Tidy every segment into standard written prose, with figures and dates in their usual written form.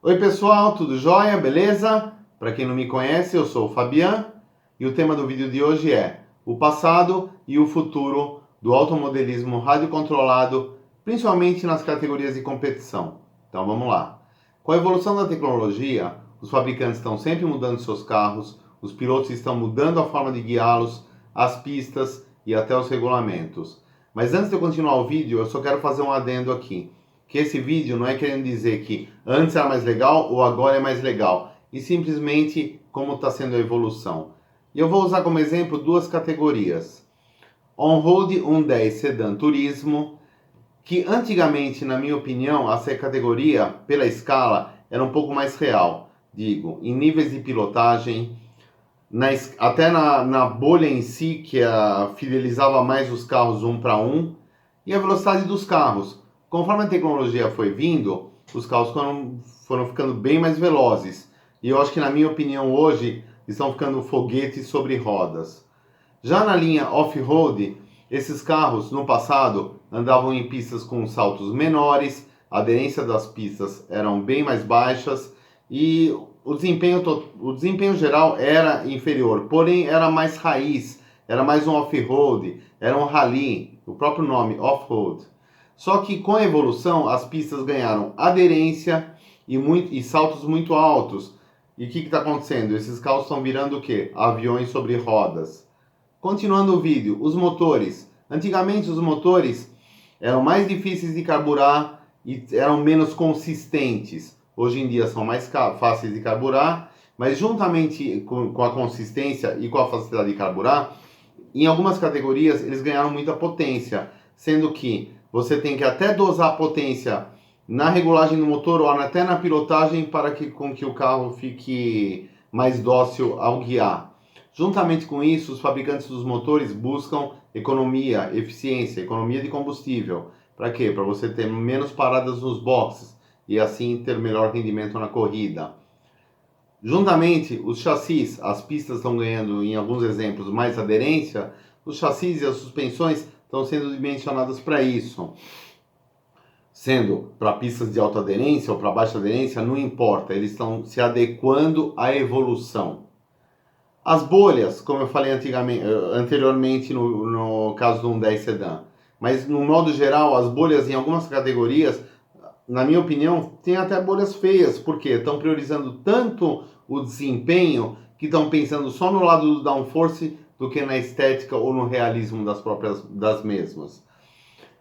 Oi pessoal, tudo jóia? Beleza? Para quem não me conhece, eu sou o Fabian e o tema do vídeo de hoje é o passado e o futuro do automodelismo radiocontrolado, principalmente nas categorias de competição. Então vamos lá. Com a evolução da tecnologia, os fabricantes estão sempre mudando seus carros, os pilotos estão mudando a forma de guiá-los, as pistas e até os regulamentos. Mas antes de eu continuar o vídeo, eu só quero fazer um adendo aqui. Que esse vídeo não é querendo dizer que antes era mais legal ou agora é mais legal, e simplesmente como está sendo a evolução. E eu vou usar como exemplo duas categorias. On-Road 110 Sedan Turismo, que antigamente, na minha opinião, essa categoria, pela escala, era um pouco mais real. Digo, em níveis de pilotagem, até na bolha em si, que fidelizava mais os carros um para um, e a velocidade dos carros. Conforme a tecnologia foi vindo, os carros foram ficando bem mais velozes. E eu acho que, na minha opinião, hoje estão ficando foguetes sobre rodas. Já na linha off-road, esses carros, no passado, andavam em pistas com saltos menores, a aderência das pistas eram bem mais baixas e o desempenho geral era inferior, porém era mais raiz, era mais um off-road, era um rally, o próprio nome, off-road. Só que com a evolução, as pistas ganharam aderência e saltos muito altos. E o que está acontecendo? Esses carros estão virando o quê? Aviões sobre rodas. Continuando o vídeo, os motores. Antigamente os motores eram mais difíceis de carburar e eram menos consistentes. Hoje em dia são mais fáceis de carburar, mas juntamente com a consistência e com a facilidade de carburar, em algumas categorias eles ganharam muita potência, sendo que você tem que até dosar a potência na regulagem do motor ou até na pilotagem para com que o carro fique mais dócil ao guiar. Juntamente com isso, os fabricantes dos motores buscam economia, eficiência, economia de combustível. Para quê? Para você ter menos paradas nos boxes e assim ter melhor rendimento na corrida. Juntamente, os chassis, as pistas estão ganhando, em alguns exemplos, mais aderência, os chassis e as suspensões estão sendo dimensionadas para isso. Sendo para pistas de alta aderência ou para baixa aderência, não importa, eles estão se adequando à evolução. As bolhas, como eu falei anteriormente no caso do 110 Sedan, mas no modo geral, as bolhas em algumas categorias, na minha opinião, tem até bolhas feias, porque estão priorizando tanto o desempenho que estão pensando só no lado do downforce do que na estética ou no realismo das mesmas.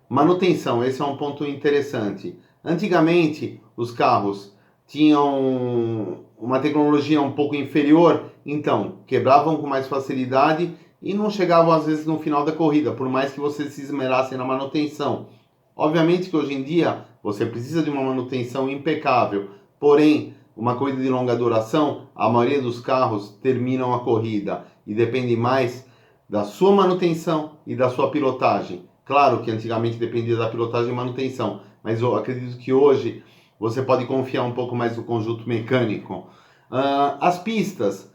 Manutenção, esse é um ponto interessante. Antigamente, os carros tinham uma tecnologia um pouco inferior, então quebravam com mais facilidade e não chegavam às vezes no final da corrida, por mais que você se esmerasse na manutenção. Obviamente que hoje em dia você precisa de uma manutenção impecável, porém, uma corrida de longa duração, a maioria dos carros terminam a corrida e depende mais da sua manutenção e da sua pilotagem. Claro que antigamente dependia da pilotagem e manutenção, mas eu acredito que hoje você pode confiar um pouco mais no conjunto mecânico. As pistas,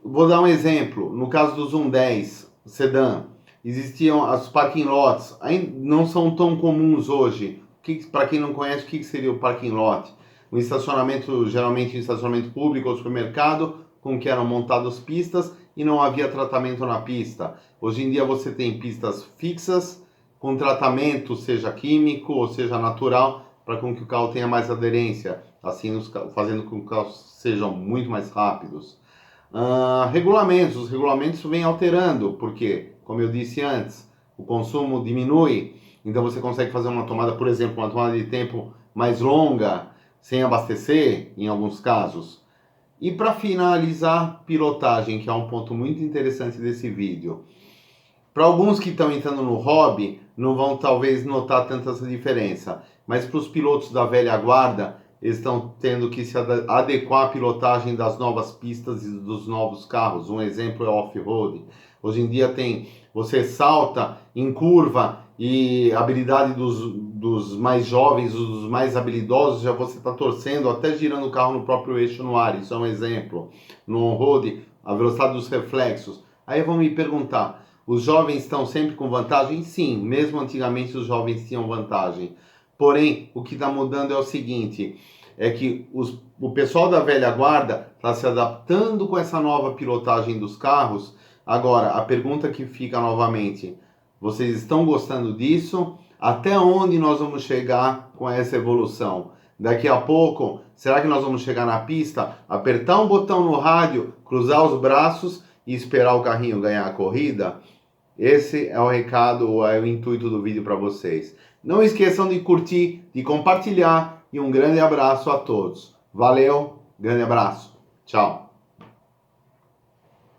vou dar um exemplo, no caso do 110 Sedan, existiam as parking lots, não são tão comuns hoje. Para quem não conhece, o que seria o parking lot? Um estacionamento, geralmente um estacionamento público ou supermercado, com que eram montadas pistas e não havia tratamento na pista. Hoje em dia você tem pistas fixas, com tratamento, seja químico ou seja natural, para com que o carro tenha mais aderência, assim fazendo com que os carros sejam muito mais rápidos. Os regulamentos vêm alterando, porque, como eu disse antes, o consumo diminui, então você consegue fazer uma tomada, por exemplo, uma tomada de tempo mais longa, sem abastecer, em alguns casos. E para finalizar, pilotagem, que é um ponto muito interessante desse vídeo. Para alguns que estão entrando no hobby, não vão talvez notar tanta essa diferença, mas para os pilotos da velha guarda, eles estão tendo que se adequar à pilotagem das novas pistas e dos novos carros. Um exemplo é off-road. Hoje em dia você salta em curva e a habilidade dos mais jovens, dos mais habilidosos, já você está torcendo, até girando o carro no próprio eixo no ar. Isso é um exemplo. No on-road, a velocidade dos reflexos. Aí vão me perguntar, os jovens estão sempre com vantagem? Sim, mesmo antigamente os jovens tinham vantagem. Porém, o que está mudando é o seguinte, é que o pessoal da velha guarda está se adaptando com essa nova pilotagem dos carros. Agora, a pergunta que fica novamente, vocês estão gostando disso? Até onde nós vamos chegar com essa evolução? Daqui a pouco, será que nós vamos chegar na pista, apertar um botão no rádio, cruzar os braços e esperar o carrinho ganhar a corrida? Esse é o recado, é o intuito do vídeo para vocês. Não esqueçam de curtir, de compartilhar e um grande abraço a todos. Valeu, grande abraço. Tchau.